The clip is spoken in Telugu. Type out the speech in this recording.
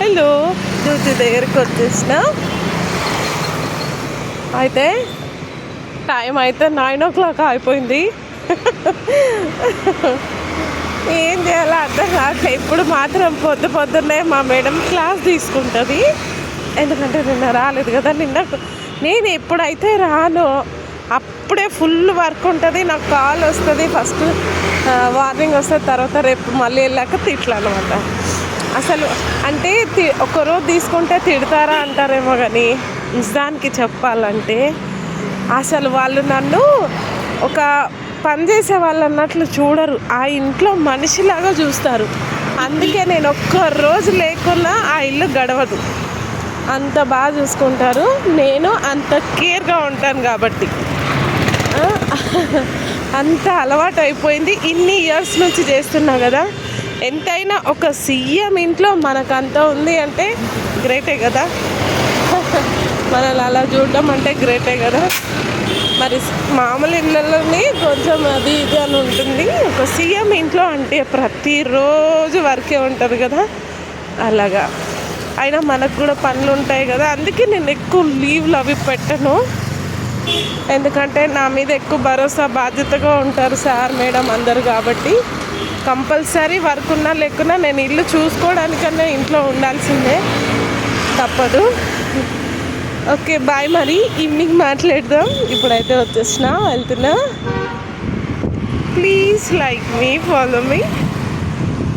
హలో, డ్యూటీ దగ్గరికి వచ్చేసిన. అయితే టైం అయితే 9 o'clock అయిపోయింది. ఏం చేయాలో అర్థం కావట్లే. ఇప్పుడు మాత్రం పొద్దున్నే మా మేడం క్లాస్ తీసుకుంటుంది. ఎందుకంటే నిన్న రాలేదు కదా. నేను ఎప్పుడైతే రానో అప్పుడే ఫుల్ వర్క్ ఉంటుంది. నాకు కాల్ వస్తుంది, ఫస్ట్ వార్నింగ్ వస్తుంది, తర్వాత రేపు మళ్ళీ వెళ్ళాక తిట్లు అనమాట. అసలు అంటే ఒకరోజు తీసుకుంటే తిడతారా అంటారేమో, కానీ నిజానికి చెప్పాలంటే అసలు వాళ్ళు నన్ను ఒక పని చేసే వాళ్ళు అన్నట్లు చూడరు, ఆ ఇంట్లో మనిషిలాగా చూస్తారు. అందుకే నేను ఒక్కరోజు లేకున్నా ఆ ఇల్లు గడవదు. అంత బాగా చూసుకుంటారు. నేను అంత కేర్గా ఉంటాను కాబట్టి అంత అలవాటు అయిపోయింది. ఇన్ని ఇయర్స్ నుంచి చేస్తున్నా కదా. ఎంతైనా ఒక సీఎం ఇంట్లో మనకంత ఉంది అంటే గ్రేటే కదా. మనల్ని అలా చూడడం అంటే గ్రేటే కదా. మరి మామూలు ఇళ్ళలోనే కొంచెం అది ఇది అని ఉంటుంది. ఒక సీఎం ఇంట్లో అంటే ప్రతిరోజు వర్కే ఉంటుంది కదా. అలాగా అయినా మనకు కూడా పనులు ఉంటాయి కదా. అందుకే నేను ఎక్కువ లీవ్లు అవి పెట్టను. ఎందుకంటే నా మీద ఎక్కువ భరోసా బాధ్యతగా ఉంటారు సార్ మేడం అందరు. కాబట్టి కంపల్సరీ వర్క్ ఉన్నా లేకున్నా నేను ఇల్లు చూసుకోవడానికన్నా ఇంట్లో ఉండాల్సిందే, తప్పదు. ఓకే బాయ్, మరి ఈవినింగ్ మాట్లాడదాం. ఇప్పుడైతే వెళ్తున్నా. Please like me, follow me.